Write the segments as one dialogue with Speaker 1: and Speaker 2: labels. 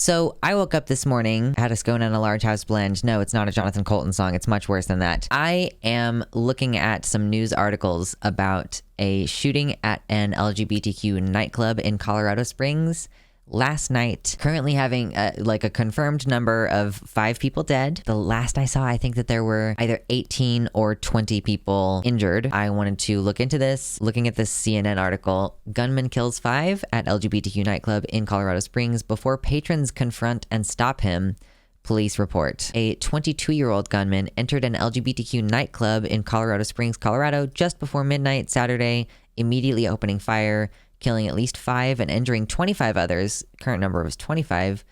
Speaker 1: So I woke up this morning, had a scone and a large house blend. No, it's not a Jonathan Colton song. It's much worse than that. I am looking at some news articles about a shooting at an LGBTQ nightclub in Colorado Springs last night, currently having a confirmed number of 5 people dead. The last I saw, I think that there were either 18 or 20 people injured. I wanted to look into this. Looking at this CNN article, gunman kills 5 at LGBTQ nightclub in Colorado Springs before patrons confront and stop him. Police report. A 22-year-old gunman entered an LGBTQ nightclub in Colorado Springs, Colorado, just before midnight Saturday, immediately opening fire, killing at least 5 and injuring 25 others. Current number was 25.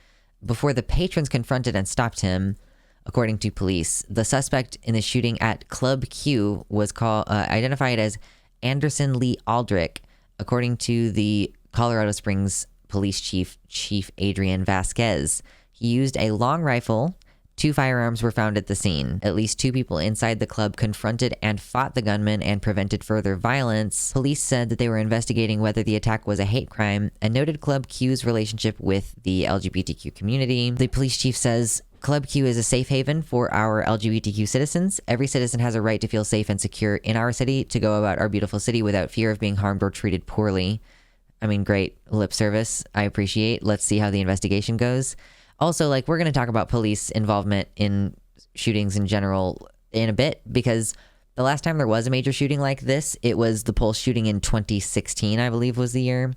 Speaker 1: Before the patrons confronted and stopped him, according to police. The suspect in the shooting at Club Q was identified as Anderson Lee Aldrich, according to the Colorado Springs Police Chief Adrian Vasquez. He used a long rifle. 2 firearms were found at the scene. At least 2 people inside the club confronted and fought the gunman and prevented further violence. Police said that they were investigating whether the attack was a hate crime and noted Club Q's relationship with the LGBTQ community. The police chief says, Club Q is a safe haven for our LGBTQ citizens. Every citizen has a right to feel safe and secure in our city, to go about our beautiful city without fear of being harmed or treated poorly. I mean, great lip service. I appreciate. Let's see how the investigation goes. Also, we're going to talk about police involvement in shootings in general in a bit, because the last time there was a major shooting like this, it was the Pulse shooting in 2016, I believe was the year.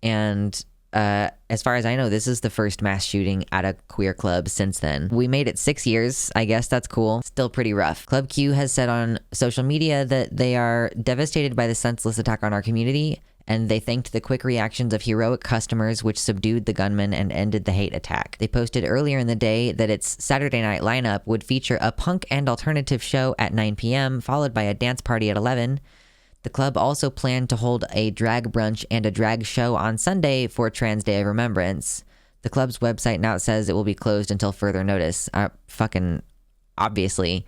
Speaker 1: And as far as I know, this is the first mass shooting at a queer club since then. We made it 6 years. I guess that's cool. Still pretty rough. Club Q has said on social media that they are devastated by the senseless attack on our community, and they thanked the quick reactions of heroic customers which subdued the gunman and ended the hate attack. They posted earlier in the day that its Saturday night lineup would feature a punk and alternative show at 9 p.m., followed by a dance party at 11. The club also planned to hold a drag brunch and a drag show on Sunday for Trans Day of Remembrance. The club's website now says it will be closed until further notice. Fucking obviously.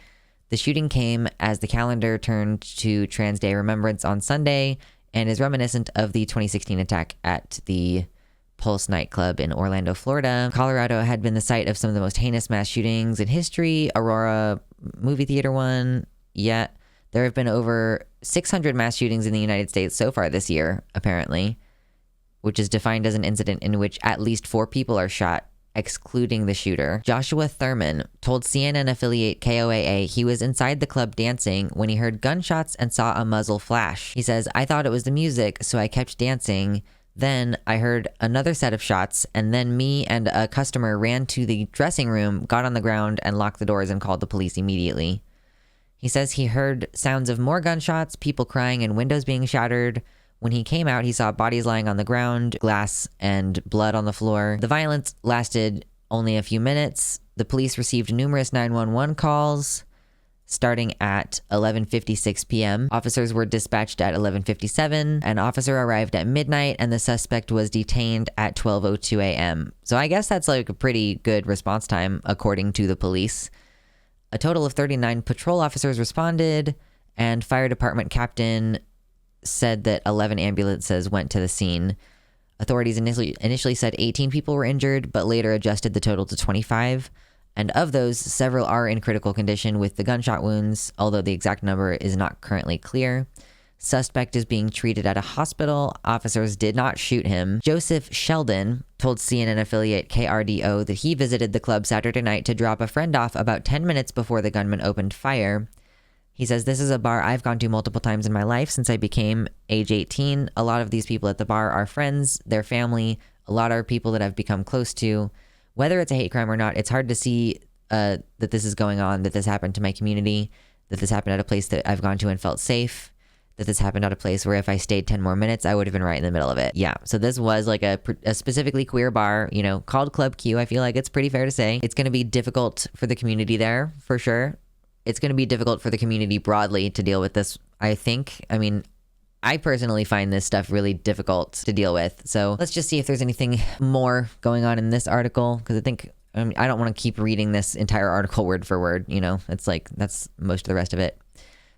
Speaker 1: The shooting came as the calendar turned to Trans Day of Remembrance on Sunday, and is reminiscent of the 2016 attack at the Pulse nightclub in Orlando, Florida. Colorado had been the site of some of the most heinous mass shootings in history. Aurora movie theater one. Yet there have been over 600 mass shootings in the United States so far this year, apparently, which is defined as an incident in which at least 4 people are shot, excluding the shooter. Joshua Thurman told CNN affiliate KOAA he was inside the club dancing when he heard gunshots and saw a muzzle flash. He says, I thought it was the music, so I kept dancing. Then I heard another set of shots, and then me and a customer ran to the dressing room, got on the ground, and locked the doors and called the police immediately. He says he heard sounds of more gunshots, people crying, and windows being shattered. When he came out, he saw bodies lying on the ground, glass and blood on the floor. The violence lasted only a few minutes. The police received numerous 911 calls starting at 11:56 p.m. Officers were dispatched at 11:57. An officer arrived at midnight, and the suspect was detained at 12:02 a.m. So I guess that's a pretty good response time, according to the police. A total of 39 patrol officers responded, and fire department captain said that 11 ambulances went to the scene. Authorities initially said 18 people were injured, but later adjusted the total to 25. And of those, several are in critical condition with the gunshot wounds, although the exact number is not currently clear. Suspect is being treated at a hospital. Officers did not shoot him. Joseph Sheldon told CNN affiliate KRDO that he visited the club Saturday night to drop a friend off about 10 minutes before the gunman opened fire. He says, this is a bar I've gone to multiple times in my life since I became age 18. A lot of these people at the bar are friends, their family. A lot are people that I've become close to. Whether it's a hate crime or not, it's hard to see that this is going on, that this happened to my community, that this happened at a place that I've gone to and felt safe, that this happened at a place where if I stayed 10 more minutes, I would have been right in the middle of it. Yeah, so this was a specifically queer bar, called Club Q. I feel like it's pretty fair to say. It's going to be difficult for the community there, for sure. It's going to be difficult for the community broadly to deal with this, I think. I mean, I personally find this stuff really difficult to deal with. So let's just see if there's anything more going on in this article, because I don't want to keep reading this entire article word for word. It's that's most of the rest of it.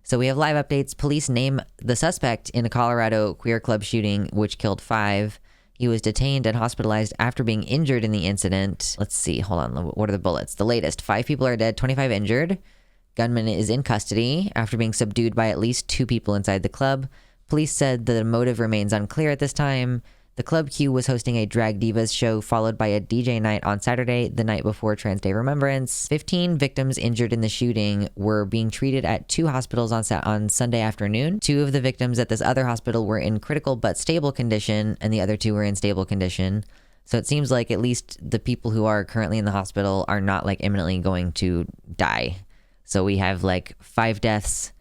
Speaker 1: So we have live updates. Police name the suspect in a Colorado queer club shooting, which killed 5. He was detained and hospitalized after being injured in the incident. Let's see. Hold on. What are the bullets? The latest. 5 people are dead, 25 injured. Gunman is in custody after being subdued by at least 2 people inside the club. Police said the motive remains unclear at this time. The Club Q was hosting a Drag Divas show followed by a DJ night on Saturday, the night before Trans Day Remembrance. 15 victims injured in the shooting were being treated at 2 hospitals on Sunday afternoon. 2 of the victims at this other hospital were in critical but stable condition, and the other 2 were in stable condition. So it seems like at least the people who are currently in the hospital are not like imminently going to die. So we have like 5 deaths,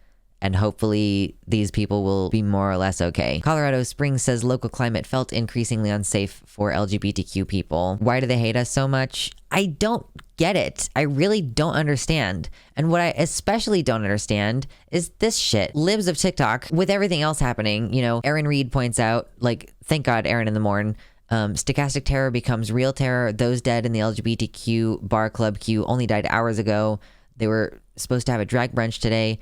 Speaker 1: and hopefully these people will be more or less okay. Colorado Springs says local climate felt increasingly unsafe for LGBTQ people. Why do they hate us so much? I don't get it. I really don't understand. And what I especially don't understand is this shit. Libs of TikTok, with everything else happening, you know, Aaron Reed points out, like, thank God Aaron in the morn, stochastic terror becomes real terror. Those dead in the LGBTQ bar club queue only died hours ago. They were supposed to have a drag brunch today.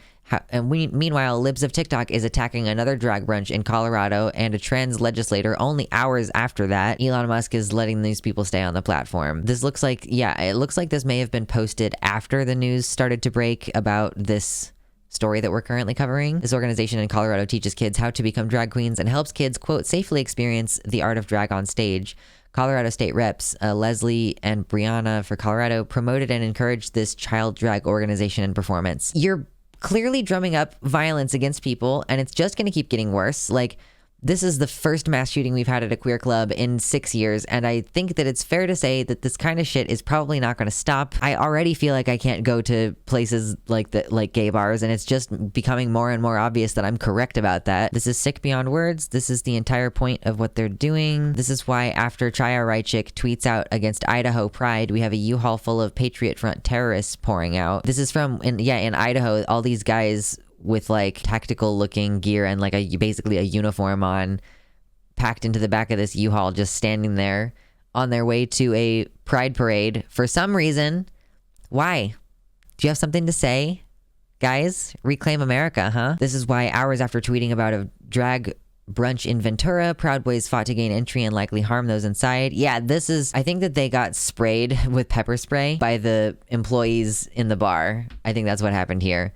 Speaker 1: Meanwhile, Libs of TikTok is attacking another drag brunch in Colorado and a trans legislator only hours after that. Elon Musk is letting these people stay on the platform. This looks like, it looks like this may have been posted after the news started to break about this story that we're currently covering. This organization in Colorado teaches kids how to become drag queens and helps kids, quote, safely experience the art of drag on stage. Colorado State Reps Leslie and Brianna for Colorado promoted and encouraged this child drag organization and performance. You're clearly drumming up violence against people, and it's just going to keep getting worse. Like, this is the first mass shooting we've had at a queer club in 6 years, and I think that it's fair to say that this kind of shit is probably not going to stop. I already feel like I can't go to places like gay bars, and it's just becoming more and more obvious that I'm correct about that. This is sick beyond words. This is the entire point of what they're doing. This is why after Chaya Reichik tweets out against Idaho Pride, we have a U-Haul full of Patriot Front terrorists pouring out. This is from, in Idaho, all these guys with like tactical looking gear and like basically a uniform on, packed into the back of this U-Haul, just standing there on their way to a pride parade for some reason. Why? Do you have something to say? Guys, reclaim America, huh? This is why hours after tweeting about a drag brunch in Ventura, Proud Boys fought to gain entry and likely harm those inside. Yeah, I think that they got sprayed with pepper spray by the employees in the bar. I think that's what happened here.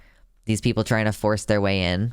Speaker 1: These people trying to force their way in.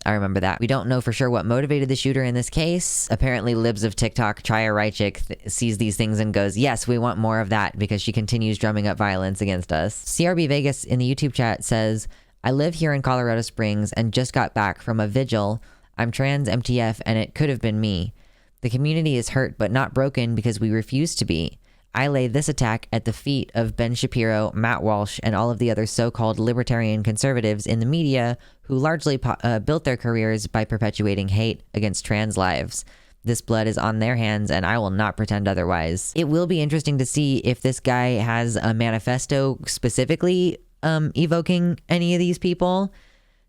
Speaker 1: I remember that. We don't know for sure what motivated the shooter in this case. Apparently, Libs of TikTok, Chaya Reichik, sees these things and goes, yes, we want more of that, because she continues drumming up violence against us. CRB Vegas in the YouTube chat says, I live here in Colorado Springs and just got back from a vigil. I'm trans MTF and it could have been me. The community is hurt but not broken because we refuse to be. I lay this attack at the feet of Ben Shapiro, Matt Walsh, and all of the other so-called libertarian conservatives in the media who largely built their careers by perpetuating hate against trans lives. This blood is on their hands, and I will not pretend otherwise. It will be interesting to see if this guy has a manifesto specifically evoking any of these people,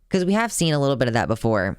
Speaker 1: because we have seen a little bit of that before.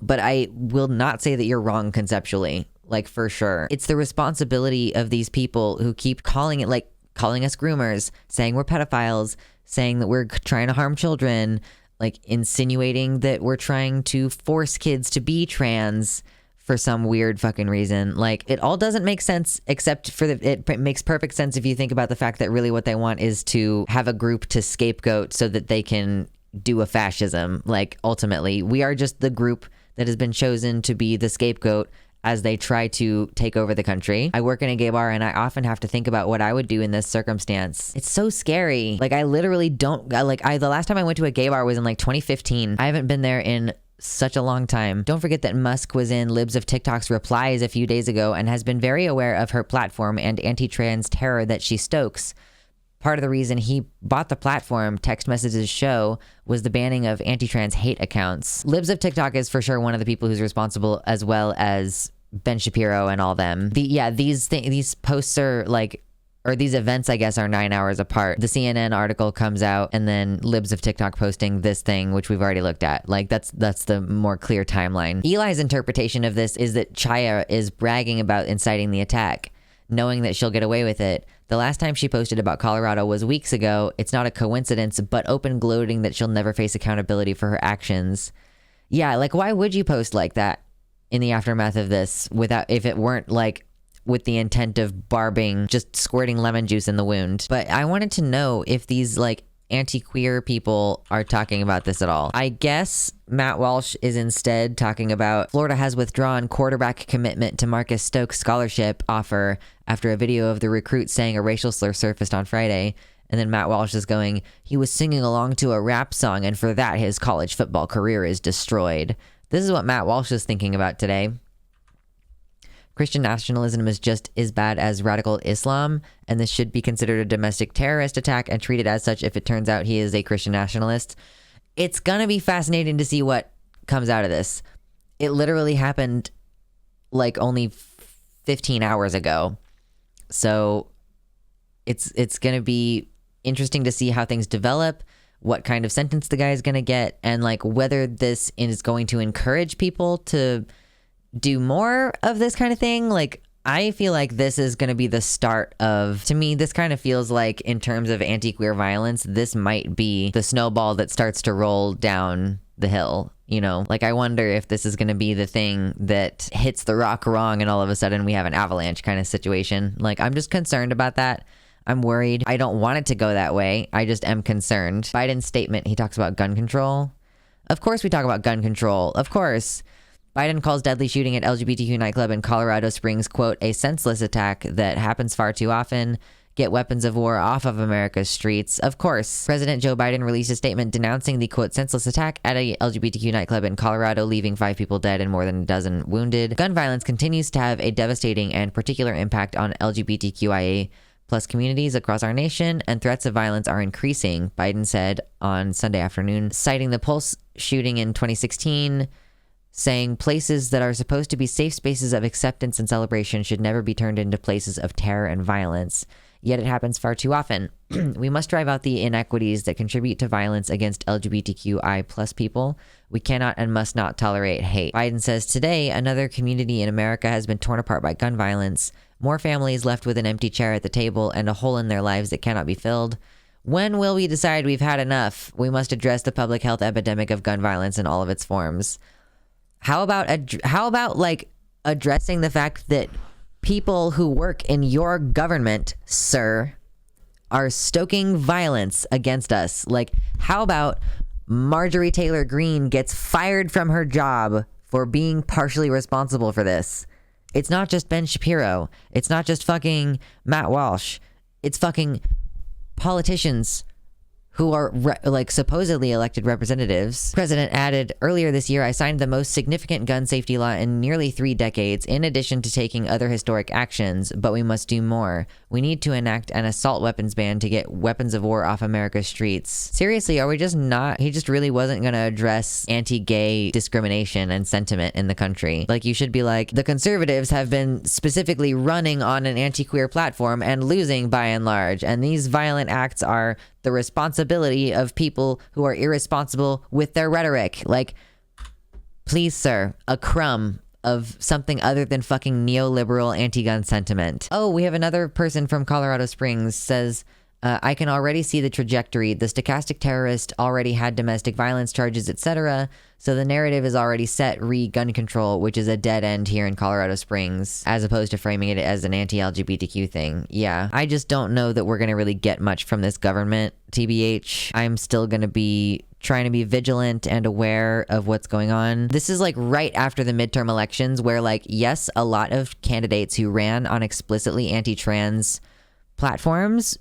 Speaker 1: But I will not say that you're wrong conceptually. Like, for sure. It's the responsibility of these people who keep calling us groomers, saying we're pedophiles, saying that we're trying to harm children, like insinuating that we're trying to force kids to be trans for some weird fucking reason. Like, it all doesn't make sense, except for it makes perfect sense if you think about the fact that really what they want is to have a group to scapegoat so that they can do a fascism. Like, ultimately, we are just the group that has been chosen to be the scapegoat as they try to take over the country. I work in a gay bar and I often have to think about what I would do in this circumstance. It's so scary. Like, I literally don't, the last time I went to a gay bar was in like 2015. I haven't been there in such a long time. Don't forget that Musk was in Libs of TikTok's replies a few days ago and has been very aware of her platform and anti-trans terror that she stokes. Part of the reason he bought the platform, Text Messages Show, was the banning of anti-trans hate accounts. Libs of TikTok is for sure one of the people who's responsible, as well as Ben Shapiro and all them. These posts are like, or these events, I guess, are 9 hours apart. The CNN article comes out and then Libs of TikTok posting this thing, which we've already looked at. Like, that's the more clear timeline. Eli's interpretation of this is that Chaya is bragging about inciting the attack, knowing that she'll get away with it. The last time she posted about Colorado was weeks ago. It's not a coincidence, but open gloating that she'll never face accountability for her actions. Yeah, like, why would you post like that? in the aftermath of this if it weren't like with the intent of barbing, just squirting lemon juice in the wound. But I wanted to know if these like anti-queer people are talking about this at all. I guess Matt Walsh is instead talking about Florida has withdrawn quarterback commitment to Marcus Stokes scholarship offer after a video of the recruit saying a racial slur surfaced on Friday. And then Matt Walsh is going, he was singing along to a rap song, and for that his college football career is destroyed. This is what Matt Walsh is thinking about today. Christian nationalism is just as bad as radical Islam, and this should be considered a domestic terrorist attack and treated as such if it turns out he is a Christian nationalist. It's gonna be fascinating to see what comes out of this. It literally happened like only 15 hours ago. So it's gonna be interesting to see how things develop, what kind of sentence the guy is gonna get, and like whether this is going to encourage people to do more of this kind of thing. Like, I feel like this is going to be the start of, to me, this kind of feels like in terms of anti-queer violence, this might be the snowball that starts to roll down the hill, you know? Like, I wonder if this is going to be the thing that hits the rock wrong and all of a sudden we have an avalanche kind of situation. Like, I'm just concerned about that. I'm worried. I don't want it to go that way. I just am concerned. Biden's statement, he talks about gun control. Of course we talk about gun control. Of course. Biden calls deadly shooting at LGBTQ nightclub in Colorado Springs, quote, a senseless attack that happens far too often. Get weapons of war off of America's streets. Of course. President Joe Biden released a statement denouncing the, quote, senseless attack at a LGBTQ nightclub in Colorado, leaving 5 people dead and more than a dozen wounded. Gun violence continues to have a devastating and particular impact on LGBTQIA plus communities across our nation, and threats of violence are increasing, Biden said on Sunday afternoon, citing the Pulse shooting in 2016, saying places that are supposed to be safe spaces of acceptance and celebration should never be turned into places of terror and violence. Yet it happens far too often. We must drive out the inequities that contribute to violence against LGBTQI plus people. We cannot and must not tolerate hate. Biden says today, another community in America has been torn apart by gun violence. More families left with an empty chair at the table and a hole in their lives that cannot be filled. When will we decide we've had enough? We must address the public health epidemic of gun violence in all of its forms. How about like addressing the fact that people who work in your government, sir, are stoking violence against us? Like, how about Marjorie Taylor Greene gets fired from her job for being partially responsible for this? It's not just Ben Shapiro. It's not just fucking Matt Walsh. It's fucking politicians who are like supposedly elected representatives. President added, earlier this year, I signed the most significant gun safety law in nearly 3 decades, in addition to taking other historic actions, but we must do more. We need to enact an assault weapons ban to get weapons of war off America's streets. Seriously, are we just not, he just really wasn't gonna address anti-gay discrimination and sentiment in the country. Like, you should be like, the conservatives have been specifically running on an anti-queer platform and losing by and large, and these violent acts are the responsibility of people who are irresponsible with their rhetoric. Like, please, sir, a crumb of something other than fucking neoliberal anti-gun sentiment. Oh, we have another person from Colorado Springs says, I can already see the trajectory. The stochastic terrorist already had domestic violence charges, etc. So the narrative is already set re-gun control, which is a dead end here in Colorado Springs, as opposed to framing it as an anti-LGBTQ thing. Yeah, I just don't know that we're going to really get much from this government, TBH. I'm still going to be trying to be vigilant and aware of what's going on. This is like right after the midterm elections where, like, yes, a lot of candidates who ran on explicitly anti-trans platforms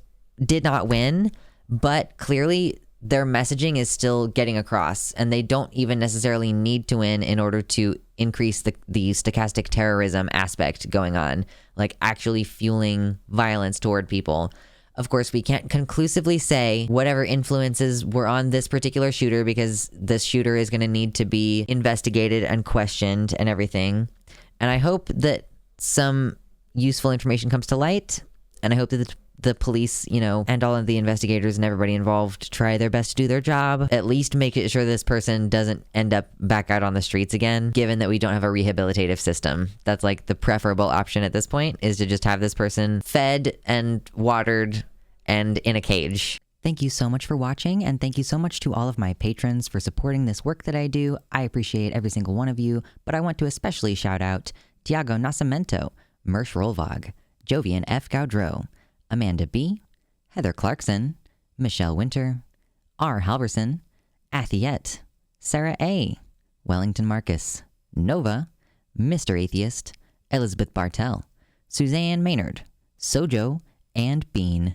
Speaker 1: did not win, but clearly their messaging is still getting across, and they don't even necessarily need to win in order to increase the stochastic terrorism aspect going on, like actually fueling violence toward people. Of course, we can't conclusively say whatever influences were on this particular shooter, because this shooter is going to need to be investigated and questioned and everything. And I hope that some useful information comes to light, and I hope that the police, you know, and all of the investigators and everybody involved try their best to do their job. At least make it sure this person doesn't end up back out on the streets again, given that we don't have a rehabilitative system. That's like the preferable option at this point, is to just have this person fed and watered and in a cage. Thank you so much for watching, and thank you so much to all of my patrons for supporting this work that I do. I appreciate every single one of you, but I want to especially shout out Tiago Nascimento, Mersh Rolvog, Jovian F. Gaudreau, Amanda B., Heather Clarkson, Michelle Winter, R. Halverson, Athiette, Sarah A., Wellington Marcus, Nova, Mr. Atheist, Elizabeth Bartell, Suzanne Maynard, Sojo, and Bean.